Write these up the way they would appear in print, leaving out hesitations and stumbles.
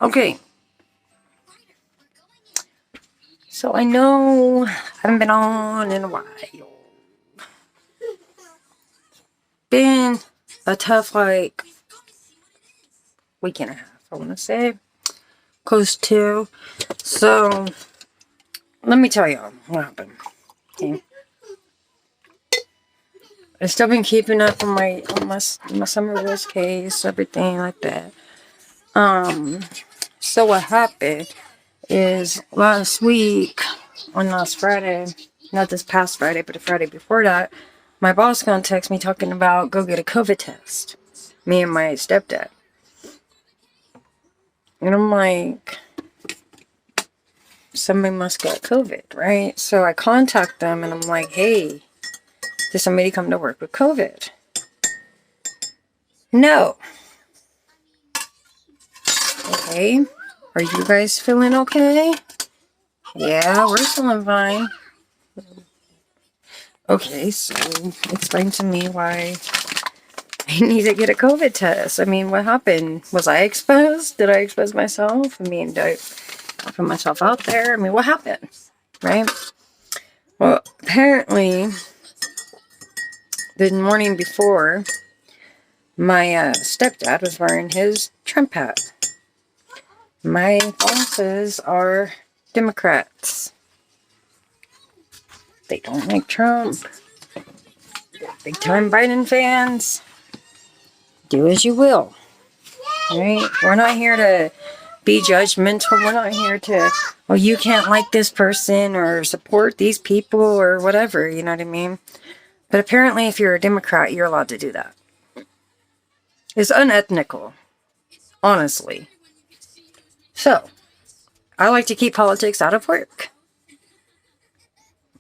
Okay. So I know I haven't been on in a while. Been a tough, like, week and a half, I want to say. Close to. So, let me tell y'all what happened. Okay. I've still been keeping up on my summer rules case, everything like that. So what happened is last week, on last Friday, not this past Friday, but the Friday before that, my boss gonna text me talking about go get a COVID test. Me and my stepdad. And I'm like, somebody must get COVID, right? So I contact them and I'm like, hey, did somebody come to work with COVID? No. Okay. Are you guys feeling okay? Yeah, we're feeling fine. Okay, so explain to me why I need to get a COVID test. I mean, what happened? Was I exposed? Did I expose myself? I mean, did I put myself out there? I mean, what happened? Right? Well, apparently, the morning before, my stepdad was wearing his Trump hat. My bosses are Democrats. They don't like Trump. They're big time Biden fans. Do as you will. Right? We're not here to be judgmental. We're not here to, oh, you can't like this person or support these people or whatever. You know what I mean? But apparently, if you're a Democrat, you're allowed to do that. It's unethical, honestly. So, I like to keep politics out of work.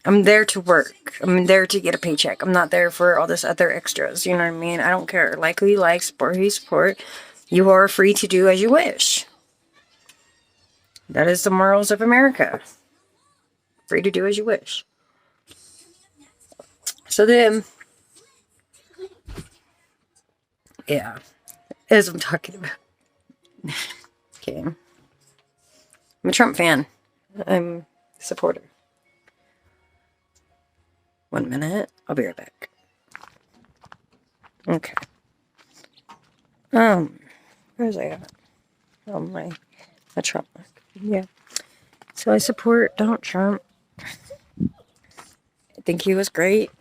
I'm there to work. I'm there to get a paycheck. I'm not there for all this other extras. You know what I mean? I don't care. Like who you like, support who you support. You are free to do as you wish. That is the morals of America. Free to do as you wish. So then, yeah, as I'm talking about. Okay. I'm a Trump fan. I'm a supporter. 1 minute. I'll be right back. Okay. Where's I at? Oh, my Trump. Yeah. So I support Donald Trump. I think he was great.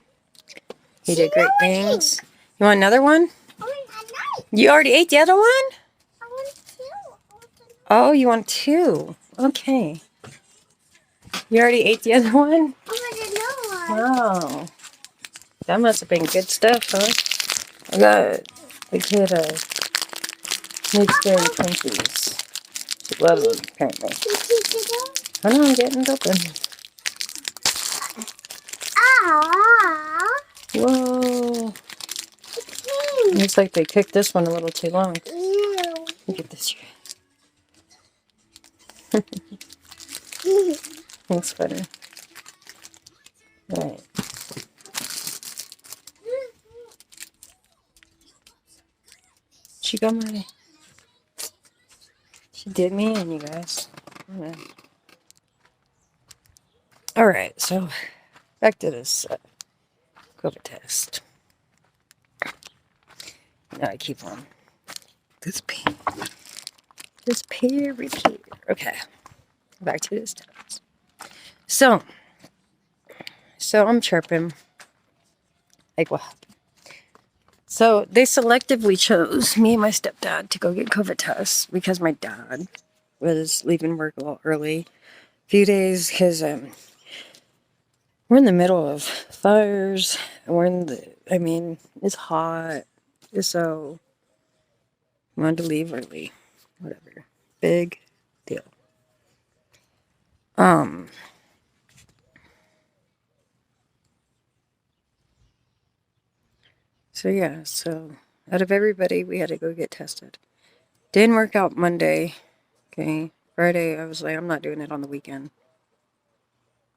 He did great things. You want another one? You already ate the other one? I want two. Oh, you want two? Okay. You already ate the other one? I want another one. Wow. That must have been good stuff, huh? I got the kid mixed berry Twinkies. She loves them, apparently. I know, I'm getting it open. Whoa. Looks like they cooked this one a little too long. Look at this. That's funny. Alright. She got my... She did me in, you guys. Alright, so back to this COVID test. Now I keep on this peer repeat. Okay, back to this test. So I'm chirping. Like, what happened? So they selectively chose me and my stepdad to go get COVID tests because my dad was leaving work a little early. A few days because we're in the middle of fires. It's hot. So I wanted to leave early. Whatever. Big deal. So yeah, out of everybody, we had to go get tested. Didn't work out Monday. Okay. Friday, I was like, I'm not doing it on the weekend.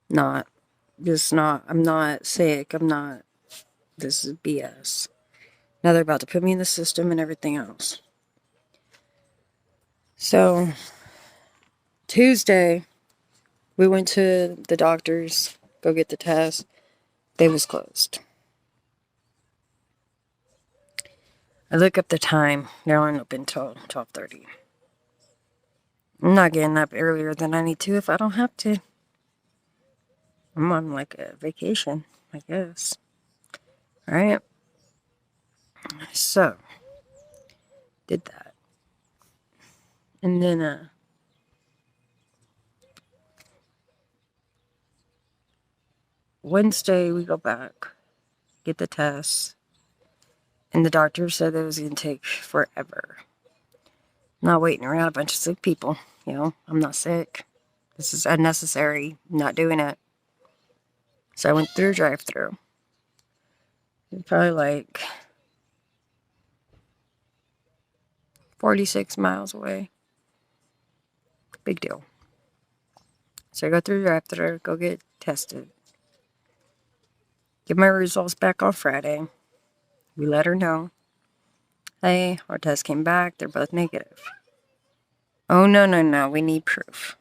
Not. Just not. I'm not sick. I'm not. This is BS. Now they're about to put me in the system and everything else. So Tuesday, we went to the doctor's, go get the test. They was closed. I look up the time. They aren't open until 12:30. I'm not getting up earlier than I need to if I don't have to. I'm on like a vacation, I guess. Alright? So, did that. And then, Wednesday, we go back, get the test. And the doctor said it was going to take forever. I'm not waiting around a bunch of sick people. You know, I'm not sick. This is unnecessary. I'm not doing it. So I went through drive-through. Probably like 46 miles away. Big deal. So I go through drive-through, go get tested. Get my results back on Friday. We let her know. Hey, our test came back. They're both negative. Oh, no. We need proof.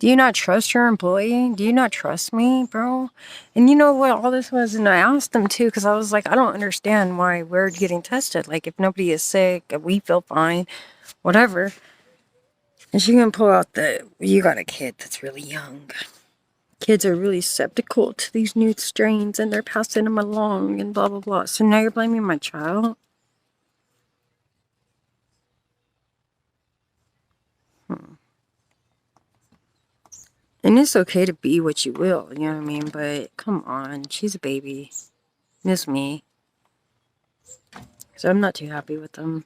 Do you not trust your employee? Do you not trust me, bro? And you know what all this was? And I asked them too, because I was like, I don't understand why we're getting tested. Like, if nobody is sick, if we feel fine, whatever. And she can pull out you got a kid that's really young. Kids are really skeptical to these new strains, and they're passing them along and blah, blah, blah. So now you're blaming my child? And it's okay to be what you will, you know what I mean? But come on, she's a baby. Miss me. So I'm not too happy with them.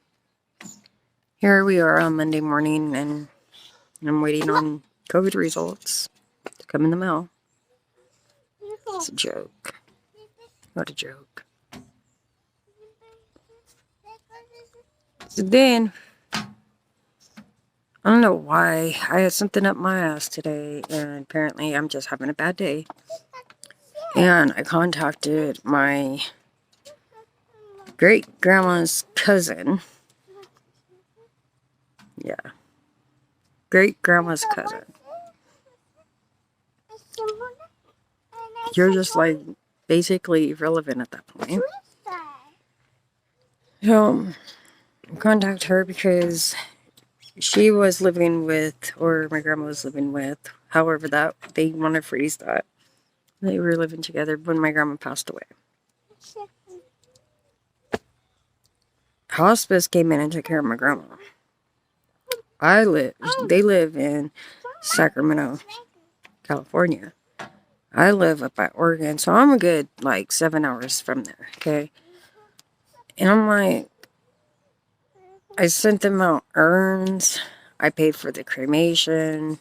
Here we are on Monday morning, and I'm waiting on COVID results to come in the mail. It's a joke. What a joke. So then, I don't know why, I had something up my ass today, and apparently I'm just having a bad day. And I contacted my great-grandma's cousin. Yeah. Great-grandma's cousin. You're just like basically irrelevant at that point. So, contact her because she was living with, or my grandma was living with, however that they want to phrase that. They were living together when my grandma passed away. Hospice came in and took care of my grandma. They live in Sacramento, California. I live up by Oregon, so I'm a good, like, 7 hours from there, okay? And I'm like, I sent them out urns. I paid for the cremation.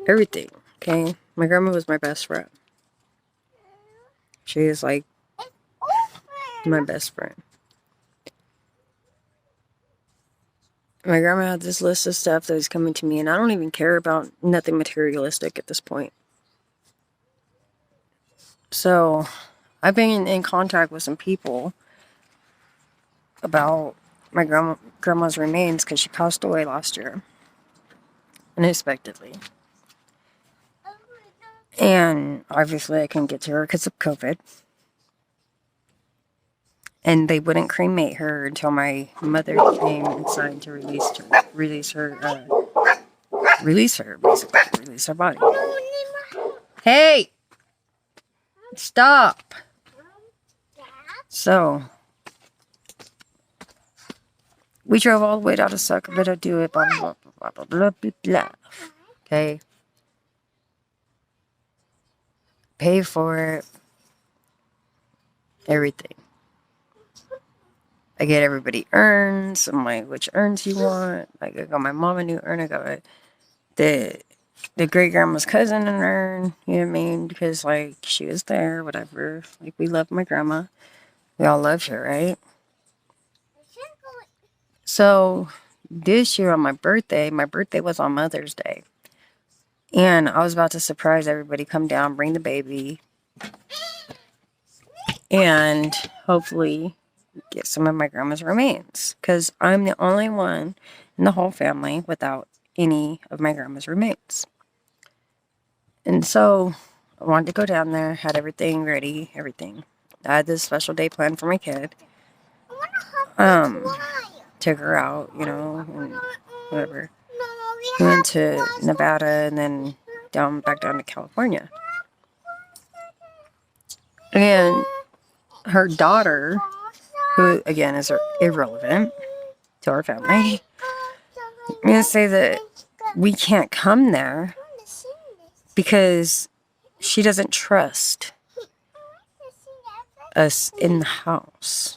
Everything, okay? My grandma was my best friend. She is, like, my best friend. My grandma had this list of stuff that was coming to me, and I don't even care about nothing materialistic at this point. So, I've been in contact with some people about my grandma's remains because she passed away last year, unexpectedly. And obviously I couldn't get to her because of COVID. And they wouldn't cremate her until my mother came and signed to release her body. Hey! Stop! So, we drove all the way down to Sacramento to do it, blah, blah, blah, blah, blah, blah, blah. Okay? Pay for it. Everything. I get everybody urns. I'm like, which urns you want? Like, I got my mom a new urn. I got the great-grandma's cousin an urn. You know what I mean? Because, like, she was there, whatever. Like, we love my grandma. We all love her, right? So, this year on my birthday was on Mother's Day. And I was about to surprise everybody, come down, bring the baby. and hopefully get some of my grandma's remains, because I'm the only one in the whole family without any of my grandma's remains. And so I wanted to go down there, had everything ready, everything. I had this special day planned for my kid. Took her out, you know, and whatever. We went to Nevada and then back down to California. And her daughter, who again is irrelevant to our family, I'm gonna say that we can't come there because she doesn't trust us in the house.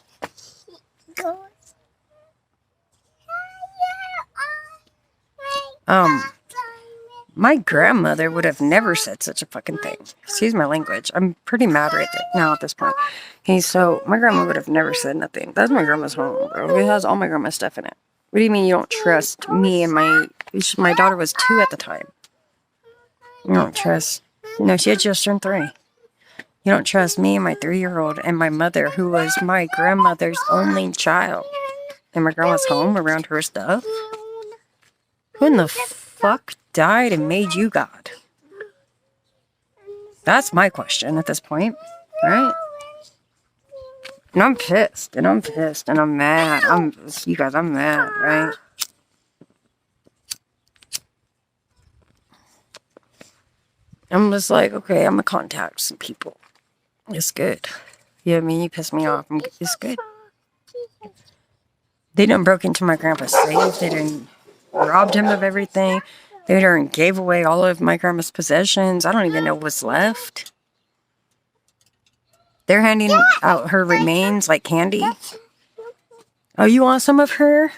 My grandmother would have never said such a fucking thing. Excuse my language. I'm pretty mad right now at this point. Okay, so my grandma would have never said nothing. That's my grandma's home, bro. It has all my grandma's stuff in it. What do you mean you don't trust me and my daughter was 2 at the time? You don't trust... No, she had just turned 3. You don't trust me and my 3-year-old and my mother, who was my grandmother's only child, in my grandma's home around her stuff? Who in the fuck died and made you God? That's my question at this point, right? And I'm pissed, and I'm pissed, and I'm mad. You guys, I'm mad, right? I'm just like, okay, I'm gonna contact some people. It's good. You know what I mean? You piss me off. It's good. They done broke into my grandpa's safe. They done robbed him of everything. They done gave away all of my grandma's possessions. I don't even know what's left. They're handing out her remains like candy. Oh, you want some of her?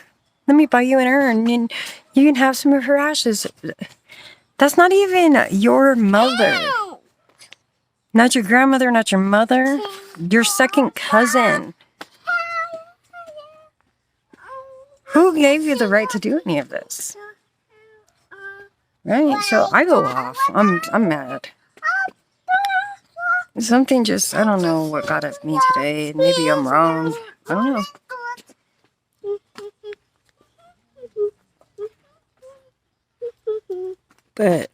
Let me buy you an urn and you can have some of her ashes. That's not even your mother. Not your grandmother, not your mother. Your second cousin. Who gave you the right to do any of this? Right? So I go off. I'm mad. Something just, I don't know what got at me today. Maybe I'm wrong. I don't know. But,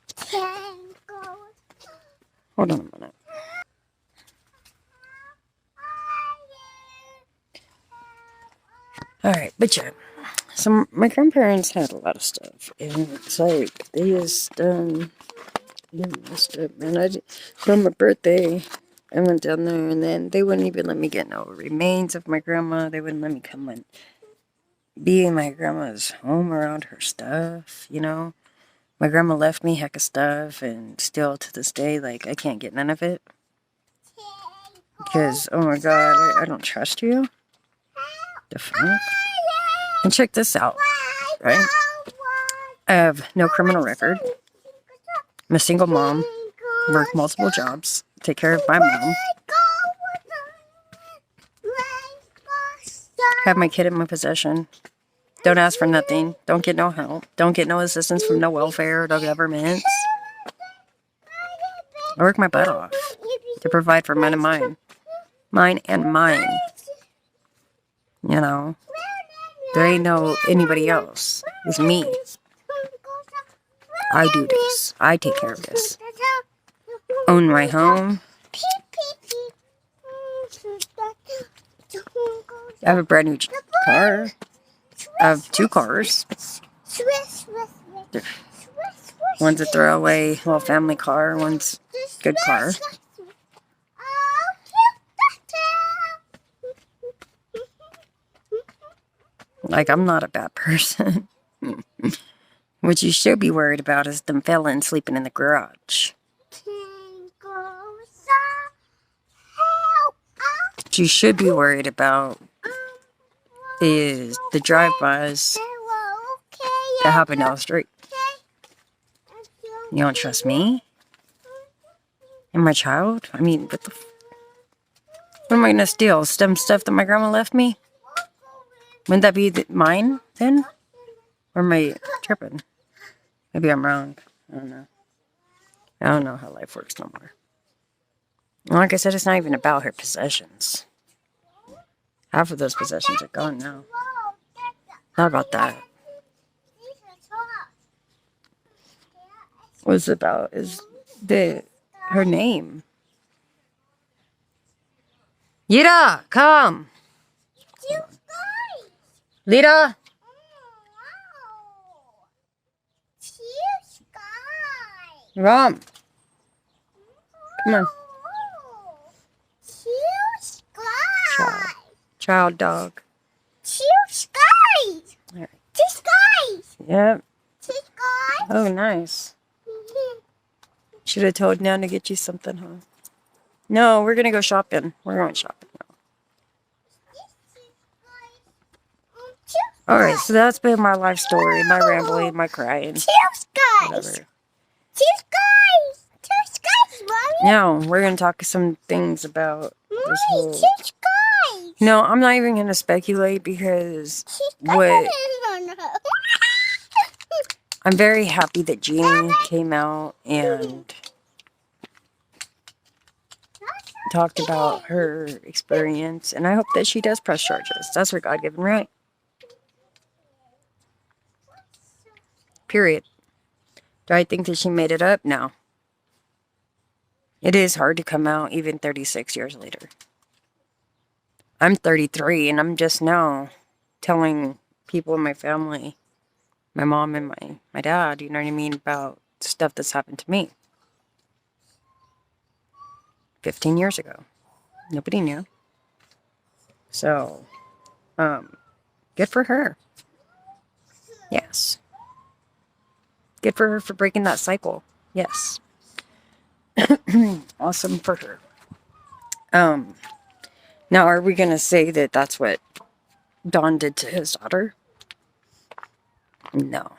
hold on a minute. Alright, but yeah. So my grandparents had a lot of stuff. And it's like, they just, messed up, man. For my birthday, I went down there and then they wouldn't even let me get no remains of my grandma. They wouldn't let me come and be in my grandma's home around her stuff, you know. My grandma left me heck of stuff, and still to this day, like, I can't get none of it. Because, oh my god, I don't trust you. The fuck? And check this out, right? I have no criminal record. I'm a single mom. Work multiple jobs. Take care of my mom. Have my kid in my possession. Don't ask for nothing. Don't get no help. Don't get no assistance from no welfare or no governments. I work my butt off to provide for mine and mine. Mine and mine. You know? There ain't no anybody else. It's me. I do this. I take care of this. Own my home. I have a brand new car. I have 2 cars. One's a throwaway little family car. One's a good car. Like, I'm not a bad person. What you should be worried about is them felons sleeping in the garage. What you should be worried about is the drive-bys that happen down the street. You don't trust me? And my child? I mean, what am I gonna steal? Some stuff that my grandma left me? Wouldn't that be mine, then? Or am I tripping? Maybe I'm wrong. I don't know. I don't know how life works no more. Like I said, it's not even about her possessions. Half of those possessions are gone now. Not about that. What it's about is her name. Yira, come. Lita. Rom. Come on. Child. Child dog. All right. Yep. Oh, nice. Should have told Nan to get you something, huh? No, we're gonna go shopping. We're going shopping now. Alright, so that's been my life story, my rambling, my crying. Whatever. Now, we're gonna talk some things about this whole... No, I'm not even gonna speculate because what... I'm very happy that Jeannie came out and talked about her experience, and I hope that she does press charges. That's her God-given right. Period. Do I think that she made it up? No. It is hard to come out even 36 years later. I'm 33 and I'm just now telling people in my family, my mom and my dad, you know what I mean, about stuff that's happened to me. 15 years ago. Nobody knew. So, good for her. Yes. Good for her for breaking that cycle. Yes. Awesome for her. Now are we going to say that that's what Don did to his daughter? No.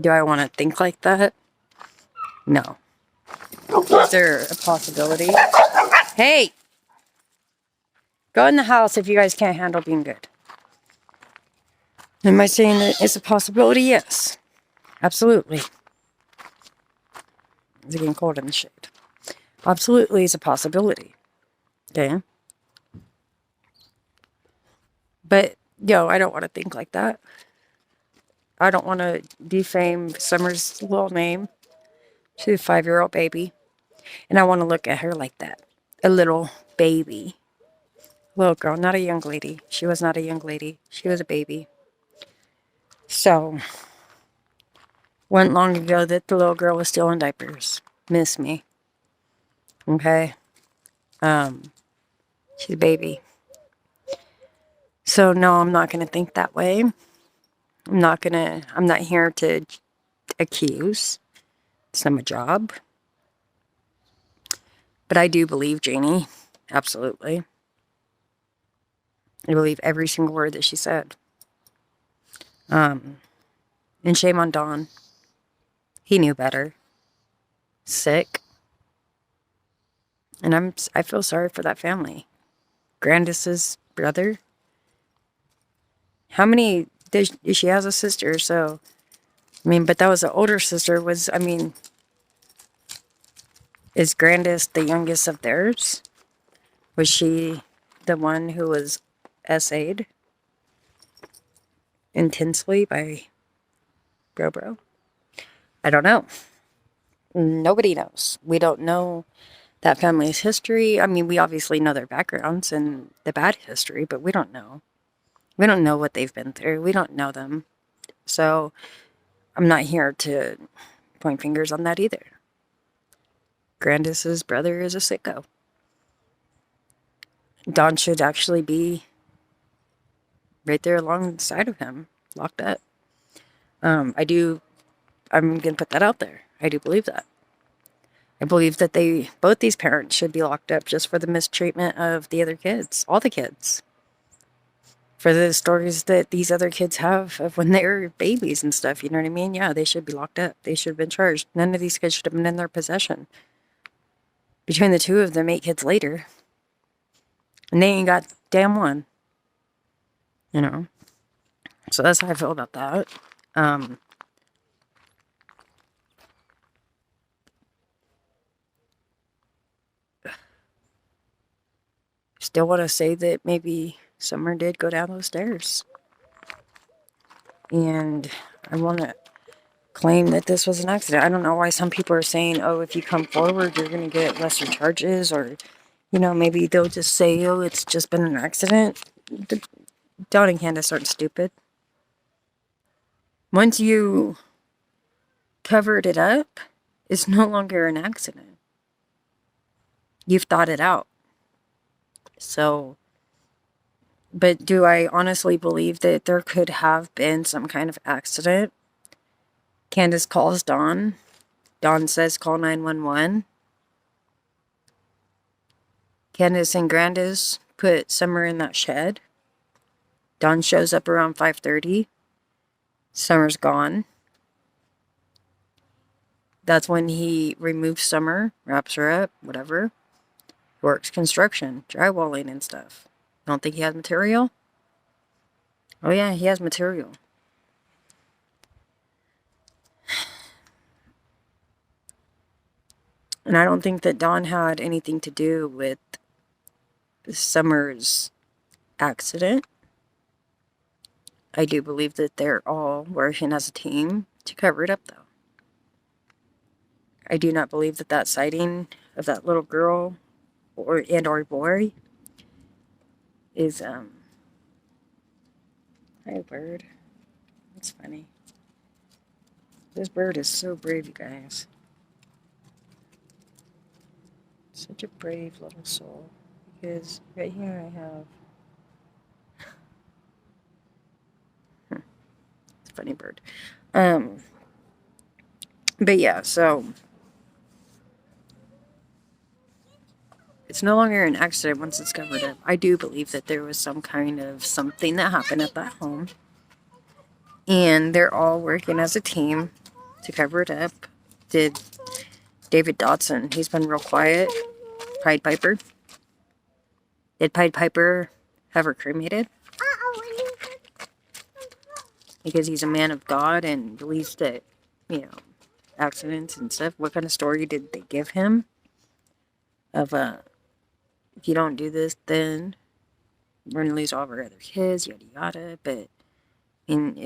Do I want to think like that? No. Is there a possibility? Hey! Go in the house if you guys can't handle being good. Am I saying that it's a possibility? Yes. Absolutely. It's getting cold in the shade. Absolutely is a possibility. Okay? But, I don't want to think like that. I don't want to defame Summer's little name. She's a 5-year-old baby. And I want to look at her like that. A little baby. Little girl, not a young lady. She was not a young lady. She was a baby. So, wasn't long ago that the little girl was still in diapers. Miss me. Okay? She's a baby. So, no, I'm not going to think that way. I'm not here to accuse. It's not my job. But I do believe Janie. Absolutely. I believe every single word that she said. And shame on Don. He knew better. Sick. And I feel sorry for that family. Grandis's brother. How many... She has a sister, so... but that was an older sister. Is Grandis the youngest of theirs? Was she the one who was essayed intensely by Bro? I don't know. Nobody knows. We don't know that family's history. We obviously know their backgrounds and the bad history, but we don't know. We don't know what they've been through. We don't know them. So I'm not here to point fingers on that either. Grandis's brother is a sicko. Don should actually be right there alongside of him, locked up. I'm going to put that out there. I do believe that. I believe that both these parents should be locked up just for the mistreatment of the other kids, all the kids. For the stories that these other kids have of when they were babies and stuff, you know what I mean? Yeah, they should be locked up. They should have been charged. None of these kids should have been in their possession. Between the two of them, 8 kids later. And they ain't got damn one. So that's how I feel about that. still want to say that maybe Summer did go down those stairs. And I want to claim that this was an accident. I don't know why some people are saying, oh, if you come forward, you're going to get lesser charges, or, you know, maybe they'll just say, oh, it's just been an accident. Dawn and Candace aren't stupid. Once you covered it up, it's no longer an accident. You've thought it out. So, but do I honestly believe that there could have been some kind of accident? Candace calls Dawn. Dawn says call 911. Candace and Grandis put Summer in that shed. Dawn shows up around 5:30. Summer's gone. That's when he removes Summer, wraps her up, whatever. Works construction, drywalling and stuff. Don't think he has material? Oh yeah, he has material. And I don't think that Dawn had anything to do with Summer's accident. I do believe that they're all working as a team to cover it up, though. I do not believe that that sighting of that little girl or boy is, hi, bird. That's funny. This bird is so brave, you guys. Such a brave little soul. Because right here I have... It's a funny bird. But yeah, so... It's no longer an accident once it's covered up. I do believe that there was some kind of something that happened at that home. And they're all working as a team to cover it up. Did David Dodson, he's been real quiet. Pied Piper. Did Pied Piper have her cremated? Because he's a man of God and believes that, you know, accidents and stuff. What kind of story did they give him? Of, if you don't do this, then we're gonna lose all of our other kids, yada yada. But, and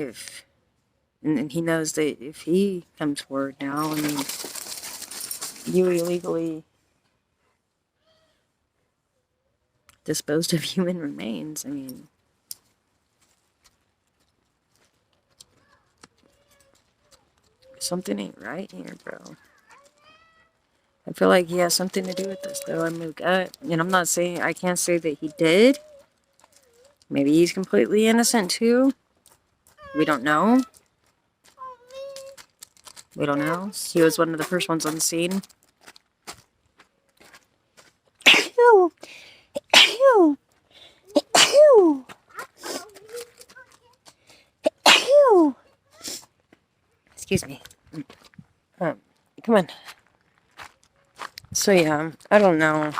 he knows that if he comes forward now, I mean, you illegally disposed of human remains. I mean, something ain't right here, bro. I feel like he has something to do with this, though. I'm and I'm not saying, I can't say that he did. Maybe he's completely innocent, too. We don't know. We don't know. He was one of the first ones on the scene. Excuse me. Come on. So yeah, I don't know.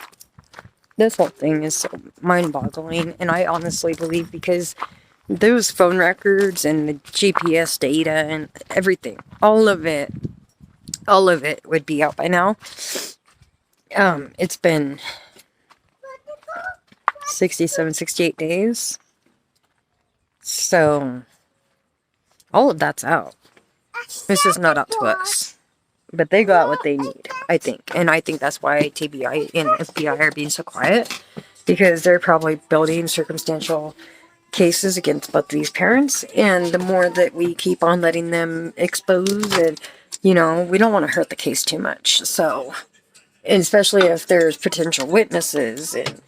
This whole thing is so mind-boggling, and I honestly believe because those phone records and the GPS data and everything, all of it would be out by now. It's been 67, 68 days. So, all of that's out. It's just not out to us. But they got what they need, I think. And I think that's why TBI and FBI are being so quiet. Because they're probably building circumstantial cases against both these parents. And the more that we keep on letting them expose and, you know, we don't want to hurt the case too much. So, and especially if there's potential witnesses and,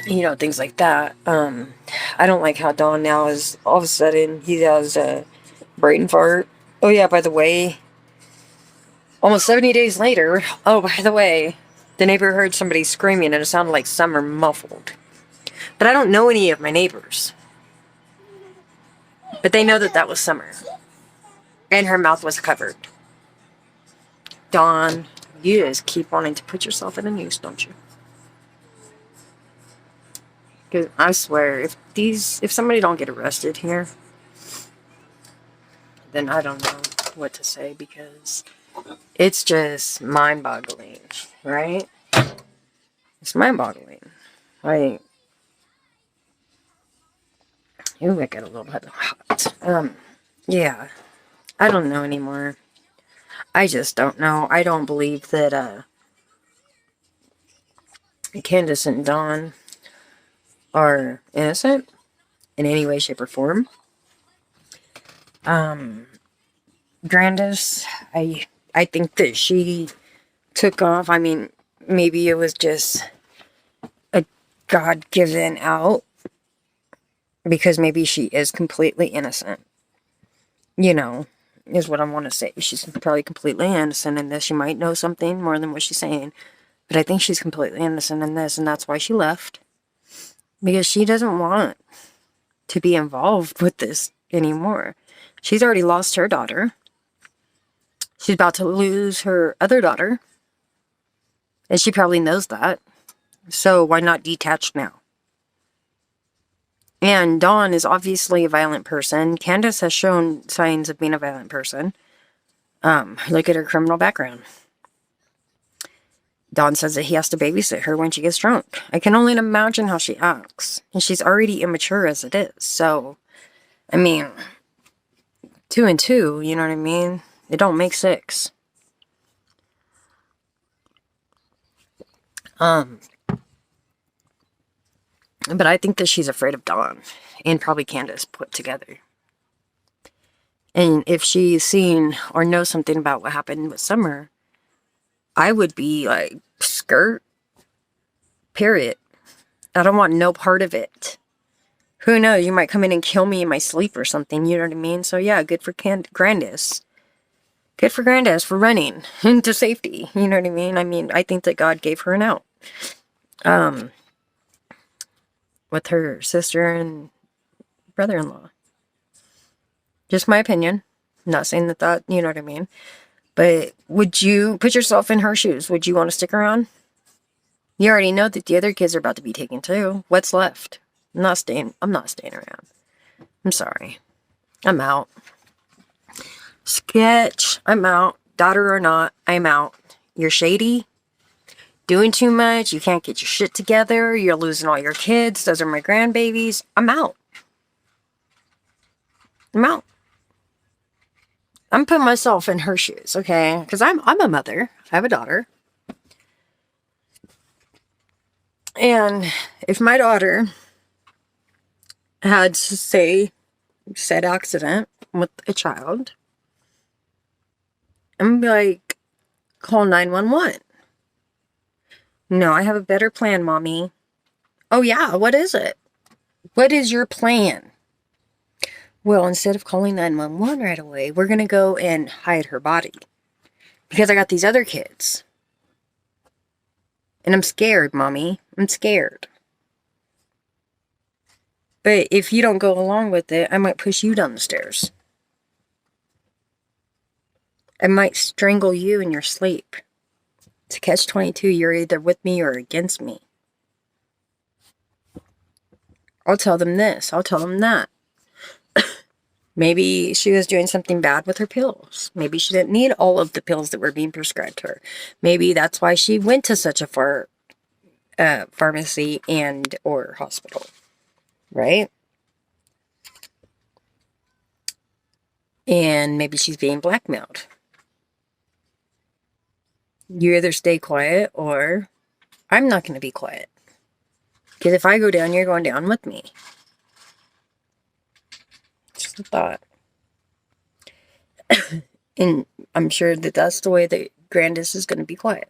you know, things like that. I don't like how Don now is, all of a sudden, he has a brain fart. Oh yeah, by the way, almost 70 days later, oh, by the way, the neighbor heard somebody screaming and it sounded like Summer muffled. But I don't know any of my neighbors. But they know that that was Summer. And her mouth was covered. Dawn, you just keep wanting to put yourself in a noose, don't you? Because I swear, if somebody don't get arrested here, then I don't know what to say, because it's just mind-boggling, right? It's mind-boggling. I, ooh, I got a little bit hot. Yeah, I don't know anymore. I just don't know. I don't believe that, Candace and Dawn are innocent in any way, shape, or form. Grandis, I think that she took off. I mean, maybe it was just a God-given out because maybe she is completely innocent. You know, is what I want to say. She's probably completely innocent in this. She might know something more than what she's saying, but I think she's completely innocent in this, and that's why she left. Because she doesn't want to be involved with this anymore. She's already lost her daughter. She's about to lose her other daughter. And she probably knows that. So why not detach now? And Dawn is obviously a violent person. Candace has shown signs of being a violent person. Look at her criminal background. Dawn says that he has to babysit her when she gets drunk. I can only imagine how she acts. And she's already immature as it is. So, I mean, 2 and 2, you know what I mean? It don't make 6. But I think that she's afraid of Dawn. And probably Candace put together. And if she's seen or knows something about what happened with Summer, I would be like, skirt. Period. I don't want no part of it. Who knows? You might come in and kill me in my sleep or something. You know what I mean? So yeah, good for Grandis. Good for Grandis for running into safety. You know what I mean? I mean, I think that God gave her an out. With her sister and brother-in-law. Just my opinion. I'm not saying that, you know what I mean? But would you put yourself in her shoes? Would you want to stick around? You already know that the other kids are about to be taken too. What's left? I'm not staying around. I'm sorry. I'm out. Sketch. I'm out. Daughter or not, I'm out. You're shady. Doing too much. You can't get your shit together. You're losing all your kids. Those are my grandbabies. I'm out. I'm out. I'm putting myself in her shoes, okay? Because I'm a mother. I have a daughter. And if my daughter had, say, said accident with a child, I'm like, call 911. No, I have a better plan, Mommy. Oh, yeah, what is it? What is your plan? Well, instead of calling 911 right away, we're going to go and hide her body. Because I got these other kids. And I'm scared, Mommy. I'm scared. But if you don't go along with it, I might push you down the stairs. I might strangle you in your sleep. To catch-22, you're either with me or against me. I'll tell them this. I'll tell them that. Maybe she was doing something bad with her pills. Maybe she didn't need all of the pills that were being prescribed to her. Maybe that's why she went to such a far pharmacy and or hospital. Right? And maybe she's being blackmailed. You either stay quiet or I'm not going to be quiet. Because if I go down, you're going down with me. Just a thought. And I'm sure that that's the way that Grandis is going to be quiet.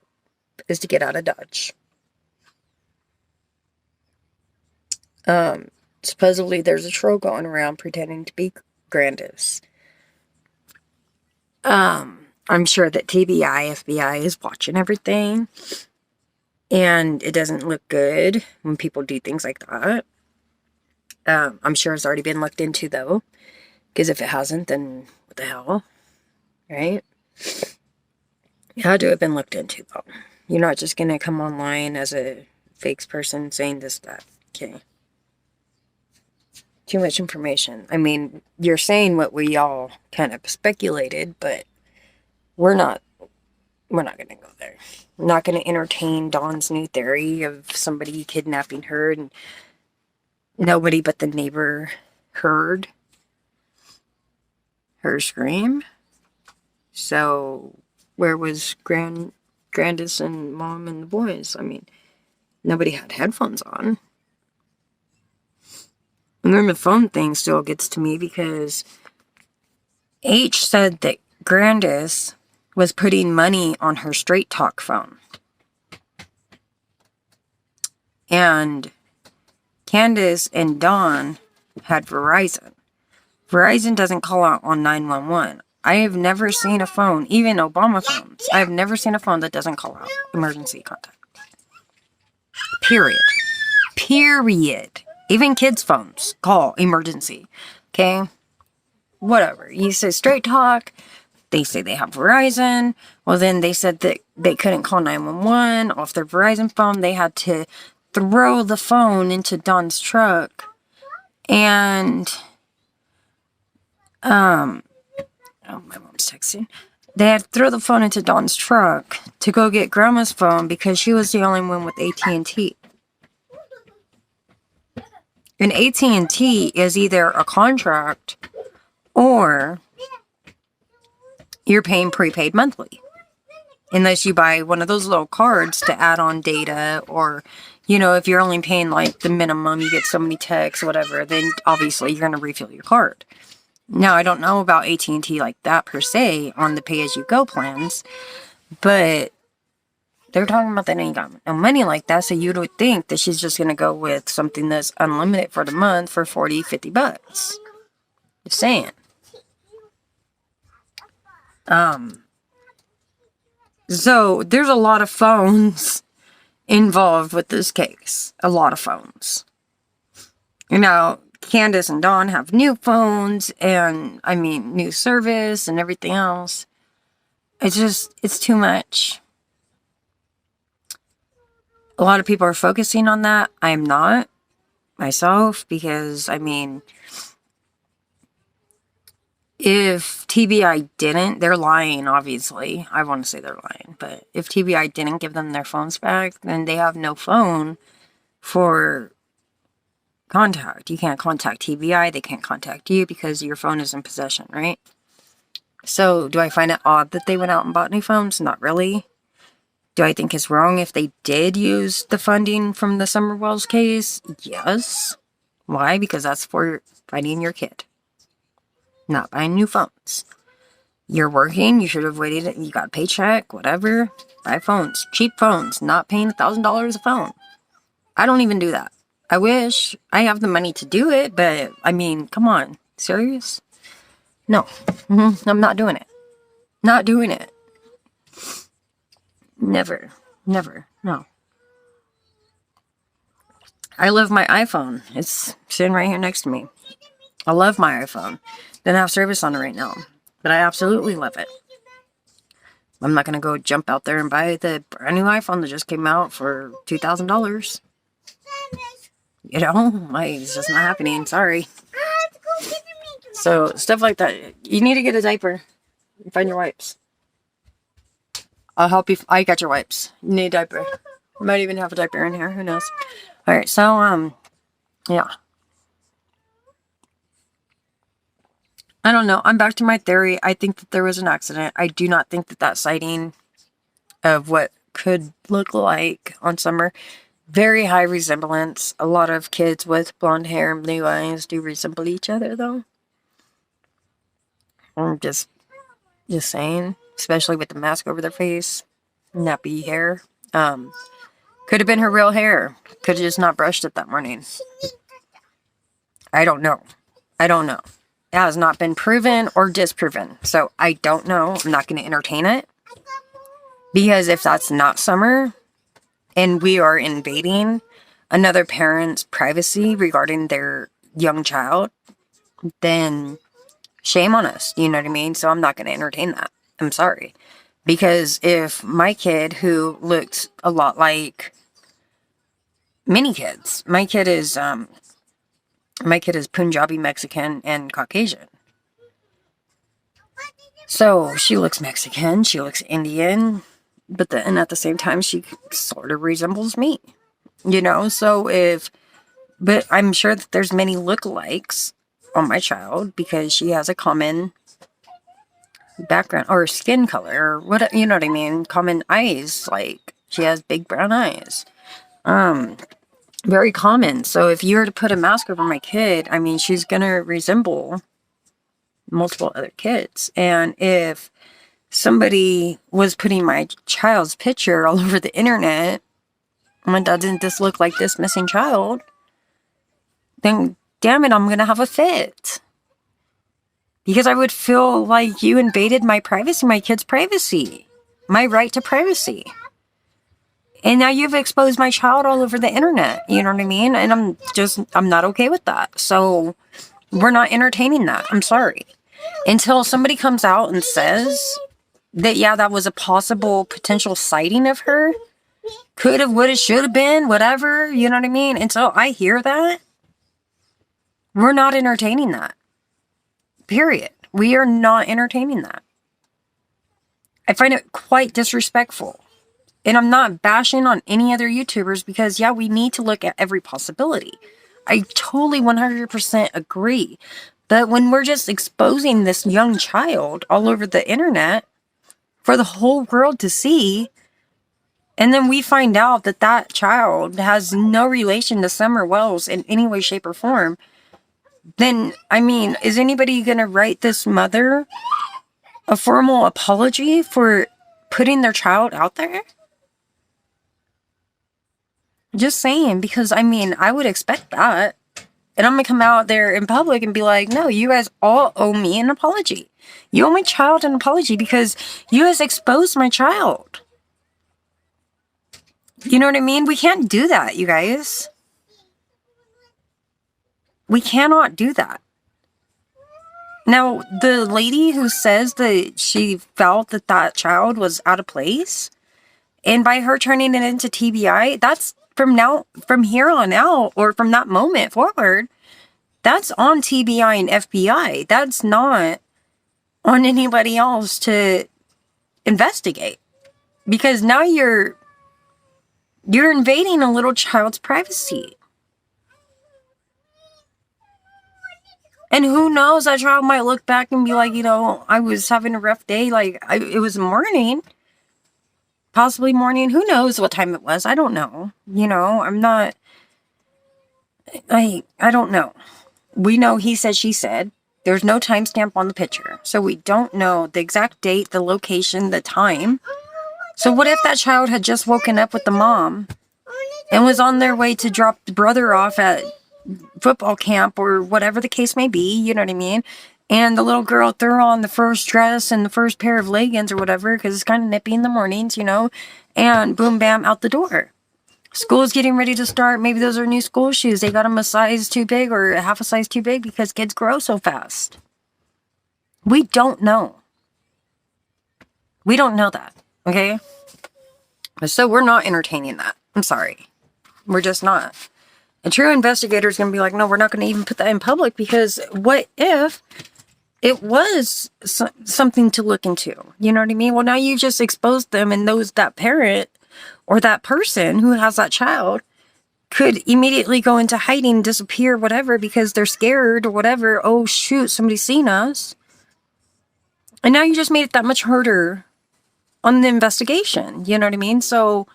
Is to get out of Dodge. Supposedly there's a troll going around pretending to be Grandis. I'm sure that TBI, FBI is watching everything. And it doesn't look good when people do things like that. I'm sure it's already been looked into, though. Because if it hasn't, then what the hell? Right? How to have been looked into, though? You're not just going to come online as a fake person saying this, that. Okay. Too much information. I mean, you're saying what we all kind of speculated, but we're not we're not gonna go there. I'm not gonna entertain Dawn's new theory of somebody kidnapping her and nobody but the neighbor heard her scream. So where was Grandis and Mom and the boys? I mean, nobody had headphones on. And then the phone thing still gets to me because H said that Grandis was putting money on her Straight Talk phone. And Candace and Dawn had Verizon. Verizon doesn't call out on 911. I have never seen a phone, even Obama phones, I have never seen a phone that doesn't call out emergency contact. Period. Period. Even kids' phones call emergency. Okay? Whatever. You say Straight Talk. They say they have Verizon. Well, then they said that they couldn't call 911 off their Verizon phone. They had to throw the phone into Dawn's truck. And, oh, my mom's texting. They had to throw the phone into Dawn's truck to go get Grandma's phone because she was the only one with AT&T. And AT&T is either a contract or you're paying prepaid monthly. Unless you buy one of those little cards to add on data, or, you know, if you're only paying like the minimum, you get so many texts, whatever, then obviously you're going to refill your card. Now, I don't know about AT&T like that per se on the pay-as-you-go plans, but they're talking about that ain't got no money like that, so you would think that she's just going to go with something that's unlimited for the month for $40-50. Just saying. So there's a lot of phones involved with this case. A lot of phones. You know, Candace and Dawn have new phones and, I mean, new service and everything else. It's too much. A lot of people are focusing on that. I am not myself because, I mean, if TBI didn't, they're lying, obviously. I want to say they're lying. But if TBI didn't give them their phones back, then they have no phone for contact. You can't contact TBI. They can't contact you because your phone is in possession, right? So, do I find it odd that they went out and bought new phones? Not really. Do I think it's wrong if they did use the funding from the Summer Wells case? Yes. Why? Because that's for fighting your kid. Not buying new phones. You're working, you should have waited, you got a paycheck, whatever. Buy phones. Cheap phones. Not paying $1,000 a phone. I don't even do that. I wish I have the money to do it, but, I mean, come on. Serious? No. I'm not doing it. Not doing it. Never. Never. No. I love my iPhone. It's sitting right here next to me. I love my iPhone. Doesn't have service on it right now, but I absolutely love it. I'm not going to go jump out there and buy the brand new iPhone that just came out for $2,000. You know, it's just not happening. Sorry. So, stuff like that. You need to get a diaper. Find your wipes. I'll help you. I got your wipes. You need a diaper. I might even have a diaper in here. Who knows? Alright, so, yeah. I don't know. I'm back to my theory. I think that there was an accident. I do not think that that sighting of what could look like on Summer, very high resemblance. A lot of kids with blonde hair and blue eyes do resemble each other, though. I'm just saying. Especially with the mask over their face. Nappy hair. Could have been her real hair. Could have just not brushed it that morning. I don't know. I don't know. It has not been proven or disproven. So, I don't know. I'm not going to entertain it. Because if that's not Summer, and we are invading another parent's privacy regarding their young child, then shame on us. You know what I mean? So, I'm not going to entertain that. I'm sorry. Because if my kid, who looked a lot like many kids, my kid is Punjabi, Mexican, and Caucasian. So, she looks Mexican, she looks Indian, but then at the same time, she sort of resembles me, you know? So but I'm sure that there's many lookalikes on my child because she has a common background or skin color or what, you know what I mean? Common eyes, like she has big brown eyes. Very common. So if you were to put a mask over my kid, I mean, she's gonna resemble multiple other kids. And if somebody was putting my child's picture all over the internet, and doesn't this look like this missing child, then damn it, I'm gonna have a fit. Because I would feel like you invaded my privacy, my kid's privacy, my right to privacy. And now you've exposed my child all over the internet. You know what I mean? And I'm not okay with that. So we're not entertaining that. I'm sorry. Until somebody comes out and says that, yeah, that was a possible potential sighting of her. Could have, would have, should have been, whatever. You know what I mean? Until I hear that, we're not entertaining that. Period. We are not entertaining that. I find it quite disrespectful. And I'm not bashing on any other YouTubers because, yeah, we need to look at every possibility. I totally 100% agree. But when we're just exposing this young child all over the internet for the whole world to see, and then we find out that that child has no relation to Summer Wells in any way, shape, or form, then, I mean, is anybody going to write this mother a formal apology for putting their child out there? Just saying, because, I mean, I would expect that. And I'm going to come out there in public and be like, no, you guys all owe me an apology. You owe my child an apology because you guys exposed my child. You know what I mean? We can't do that, you guys. We cannot do that. Now, the lady who says that she felt that that child was out of place, and by her turning it into TBI, that's from here on out, or from that moment forward, that's on TBI and FBI. That's not on anybody else to investigate. Because now you're invading a little child's privacy. And who knows, that child might look back and be like, you know, I was having a rough day. Like, it was morning. Possibly morning. Who knows what time it was? I don't know. You know, I don't know. We know he said, she said. There's no timestamp on the picture. So we don't know the exact date, the location, the time. So what if that child had just woken up with the mom and was on their way to drop the brother off at football camp or whatever the case may be, you know what I mean? And the little girl threw on the first dress and the first pair of leggings or whatever because it's kind of nippy in the mornings, you know, and boom, bam, out the door. School's getting ready to start. Maybe those are new school shoes. They got them a size too big or half a size too big because kids grow so fast. We don't know. We don't know that, okay? So we're not entertaining that. I'm sorry. We're just not. A true investigator is going to be like, no, we're not going to even put that in public because what if it was something to look into? You know what I mean? Well, now you just exposed them, and that parent or that person who has that child could immediately go into hiding, disappear, whatever, because they're scared or whatever. Oh, shoot, somebody's seen us. And now you just made it that much harder on the investigation. You know what I mean? So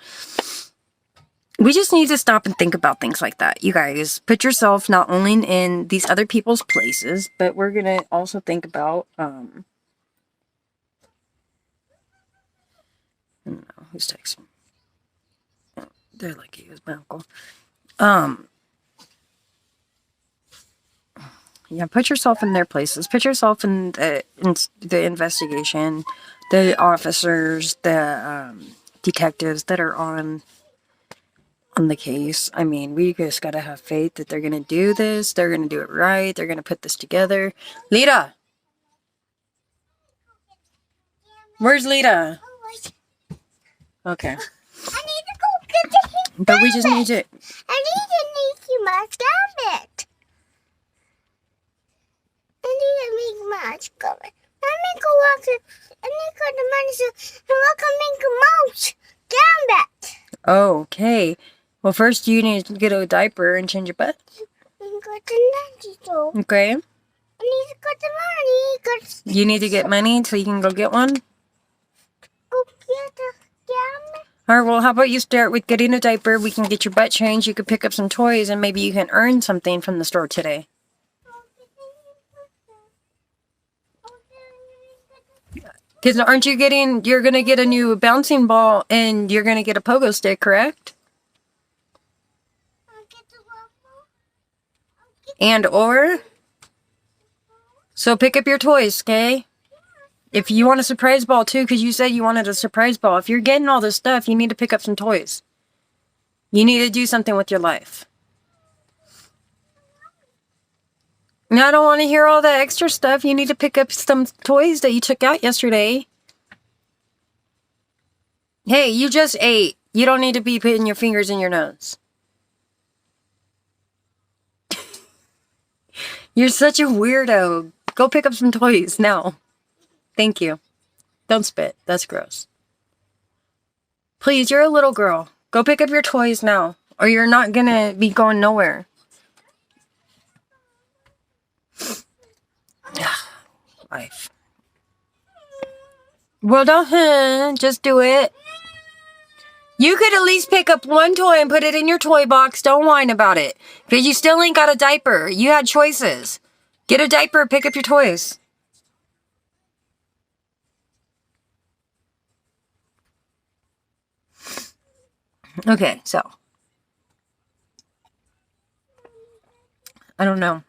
we just need to stop and think about things like that. You guys, put yourself not only in these other people's places, but we're going to also think about, I don't know, who's texting? Oh, they're lucky it was my uncle. Yeah, put yourself in their places. Put yourself in the investigation, the officers, the detectives that are on the case. I mean, we just gotta have faith that they're gonna do this. They're gonna do it right. They're gonna put this together. Lita! Where's Lita? Okay. I need to go get the But we just need to... I need to make my stomach. I need to make my stomach. Let me go walk it. And then go to money and look and make a mouse. Down that. Okay. Well, first you need to get a diaper and change your butt. And go to Nancy store. Okay. I need to go to money. You need to get money so you can go get one? Go get the down. All right, well, how about you start with getting a diaper? We can get your butt changed. You could pick up some toys, and maybe you can earn something from the store today. Because aren't you getting, you're going to get a new bouncing ball, and you're going to get a pogo stick, correct? And or? So pick up your toys, okay? If you want a surprise ball too, because you said you wanted a surprise ball. If you're getting all this stuff, you need to pick up some toys. You need to do something with your life. And I don't want to hear all that extra stuff. You need to pick up some toys that you took out yesterday. Hey, you just ate. You don't need to be putting your fingers in your nose. You're such a weirdo. Go pick up some toys now. Thank you. Don't spit. That's gross. Please, you're a little girl. Go pick up your toys now, or you're not gonna be going nowhere. Life. Well, don't, just do it. You could at least pick up one toy and put it in your toy box. Don't whine about it. Because you still ain't got a diaper. You had choices. Get a diaper, pick up your toys. Okay, so. I don't know.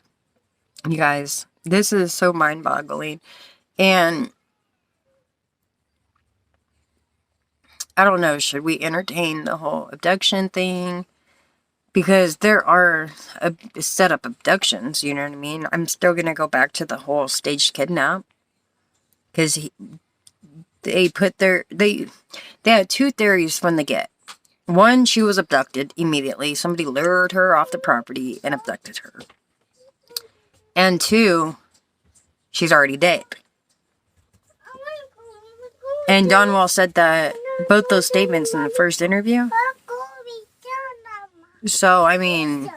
You guys, this is so mind-boggling. And I don't know, should we entertain the whole abduction thing? Because there are set up abductions, you know what I mean? I'm still going to go back to the whole staged kidnap. Because they had two theories from the get. One, she was abducted immediately. Somebody lured her off the property and abducted her. And two, she's already dead. And Donwell said that both those statements in the first interview. So, I mean,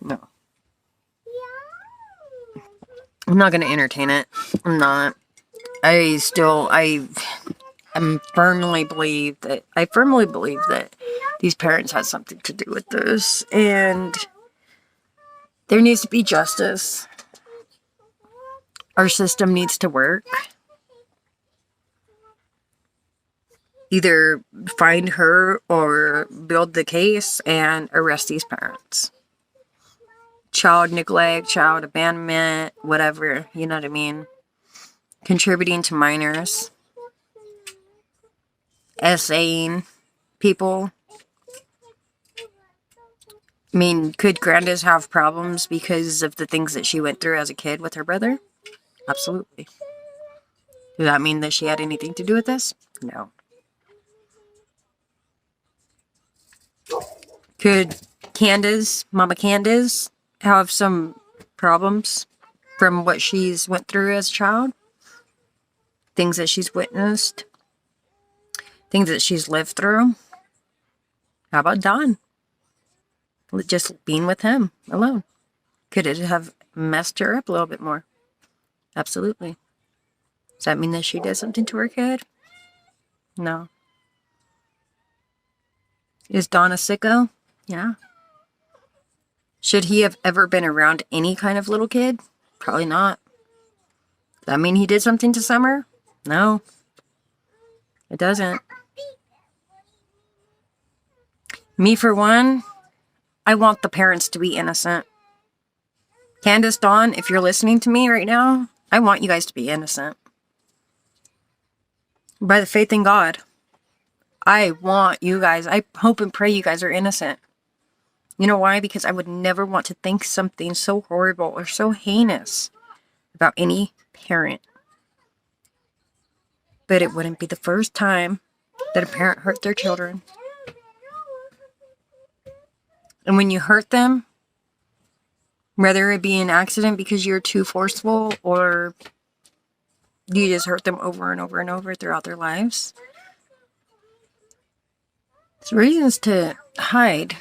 no. I'm not going to entertain it. I'm not. I firmly believe that these parents had something to do with this. And there needs to be justice. Our system needs to work. Either find her or build the case and arrest these parents. Child neglect, child abandonment, whatever, you know what I mean? Contributing to minors. Essaying people. I mean, could Grandis have problems because of the things that she went through as a kid with her brother? Absolutely. Does that mean that she had anything to do with this? No. Could Candace, Mama Candace, have some problems from what she's went through as a child? Things that she's witnessed? Things that she's lived through? How about Don? Just being with him alone. Could it have messed her up a little bit more? Absolutely. Does that mean that she did something to her kid? No. Is Don a sicko? Yeah. Should he have ever been around any kind of little kid? Probably not. Does that mean he did something to Summer? No. It doesn't. Me, for one, I want the parents to be innocent. Candace, Dawn, if you're listening to me right now, I want you guys to be innocent. By the faith in God. I want you guys, I hope and pray you guys are innocent. You know why? Because I would never want to think something so horrible or so heinous about any parent. But it wouldn't be the first time that a parent hurt their children. And when you hurt them, whether it be an accident because you're too forceful or You just hurt them over and over and over throughout their lives. There's reasons to hide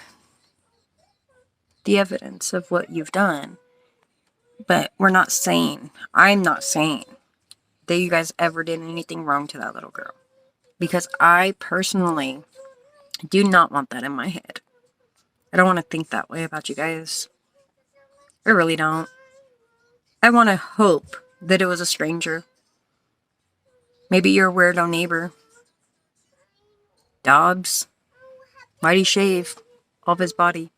the evidence of what you've done. But we're not saying, I'm not saying that you guys ever did anything wrong to that little girl. Because I personally do not want that in my head. I don't want to think that way about you guys. I really don't. I want to hope that it was a stranger. Maybe your weirdo neighbor. Dobbs. Why'd he shave off his body?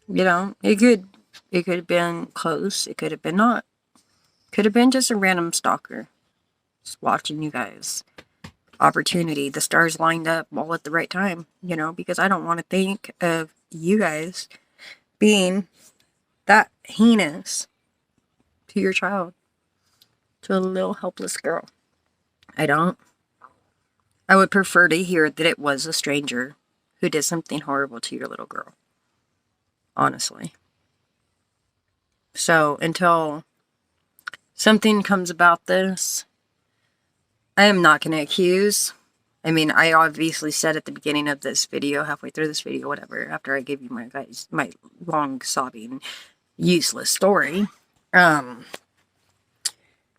You know, it could have been close. It could have been not. Could have been just a random stalker. Just watching you guys. Opportunity. The stars lined up all at the right time, you know, because I don't want to think of you guys being that heinous to your child, to a little helpless girl. I don't. I would prefer to hear that it was a stranger who did something horrible to your little girl. Honestly. So, until something comes about this, I am not going to accuse. I mean, I obviously said at the beginning of this video, halfway through this video, whatever, after I gave you my long, sobbing, useless story, that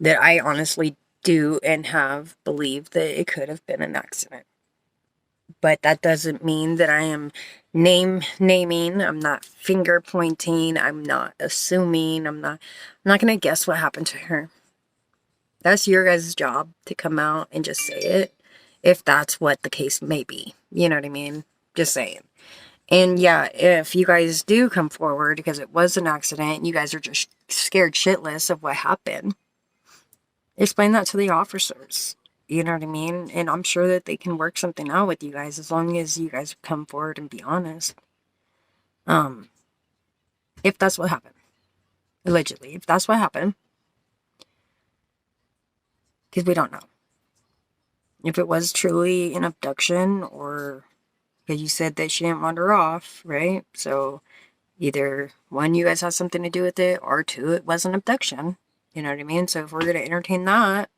I honestly do and have believed that it could have been an accident. But that doesn't mean that I am naming, I'm not finger pointing, I'm not assuming, I'm not going to guess what happened to her. That's your guys' job to come out and just say it, if that's what the case may be. You know what I mean? Just saying. And yeah, if you guys do come forward because it was an accident, and you guys are just scared shitless of what happened, explain that to the officers. You know what I mean? And I'm sure that they can work something out with you guys as long as you guys come forward and be honest. If that's what happened. Allegedly. If that's what happened. Because we don't know. If it was truly an abduction, or because you said that she didn't wander off, right? So either one, you guys have something to do with it, or two, it was an abduction. You know what I mean? So if we're going to entertain that,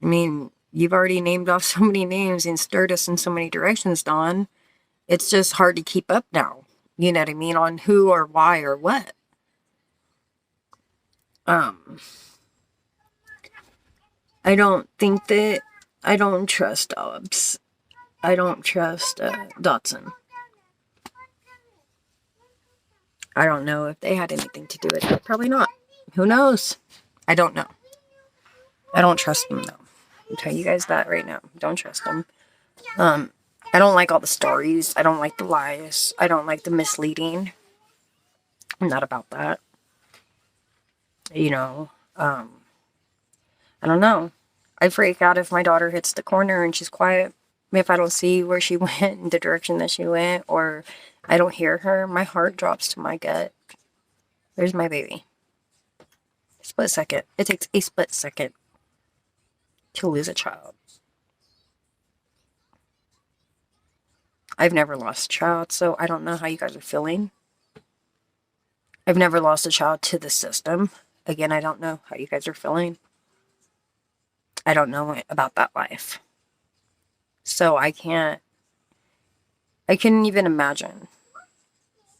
I mean, you've already named off so many names and stirred us in so many directions, Dawn. It's just hard to keep up now. You know what I mean? On who or why or what. I don't trust Dobbs. I don't trust Dotson. I don't know if they had anything to do with it. Probably not. Who knows? I don't know. I don't trust them, though. I'll tell you guys that right now. Don't trust them. I don't like all the stories. I don't like the lies. I don't like the misleading. I'm not about that. You know, I don't know. I freak out if my daughter hits the corner and she's quiet. If I don't see where she went, in the direction that she went, or I don't hear her, my heart drops to my gut. There's my baby. Split second. It takes a split second to lose a child. I've never lost a child, so I don't know how you guys are feeling. I've never lost a child to the system. Again, I don't know how you guys are feeling. I don't know about that life. So I couldn't even imagine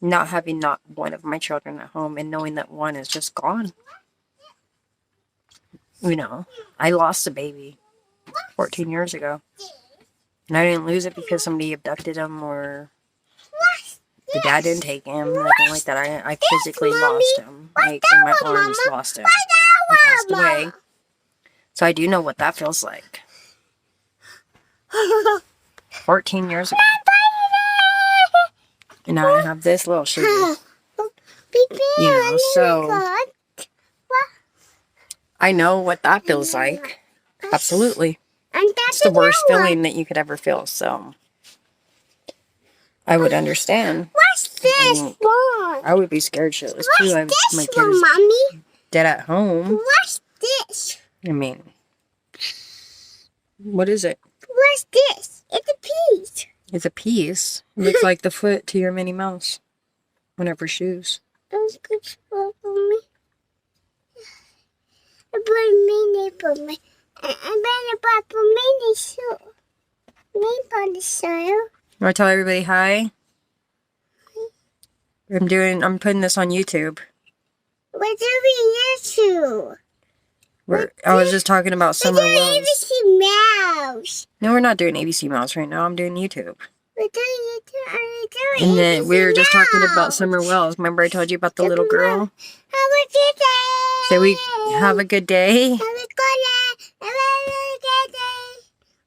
not having not one of my children at home and knowing that one is just gone. You know, I lost a baby 14 years ago. And I didn't lose it because somebody abducted him or the dad didn't take him, nothing like that. I physically lost him. Like, in my arms, lost him. He passed away. So I do know what that feels like. 14 years ago. And now I have this little sugar. You know, so I know what that feels like. Absolutely. It's the worst feeling that you could ever feel, so I would understand. What's this for? I would be scared shitless too. I have my For kids mommy? dead at home. What's this? I mean, what is it? What's this? It's a piece. It's a piece. It looks like the foot to your Minnie Mouse. One of her shoes. That's good for me. I bought mini for me. I bought for mini shoe. Me for the shoe. Want to tell everybody hi? I'm putting this on YouTube. We're doing YouTube. I was just talking about We're Summer doing Wells. ABC Mouse. No, we're not doing ABC Mouse right now. I'm doing YouTube. We're doing YouTube. We're doing And then we were just talking about Mouse. Summer Wells. Remember I told you about the little girl? Have a good day. So we have a good day. Have a good day. Have a good day.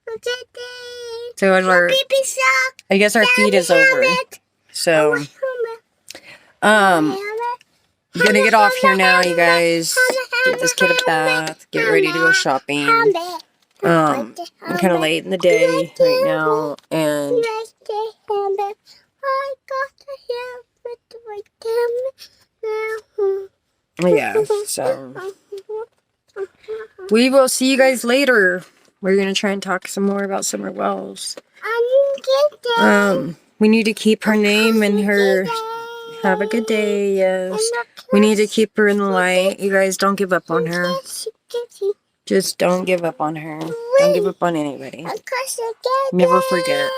Have a good day. So our, Baby sock. I guess our feed is over. So, I'm gonna get off here now, you guys. Give this kid a bath. Get ready to go shopping. I'm kind of late in the day right now, and yeah, so we will see you guys later. We're gonna try and talk some more about Summer Wells. We need to keep her name and her. Have a good day. Yes, we need to keep her in the light. You guys, don't give up on her. Just don't give up on her. Don't give up on anybody. Never forget.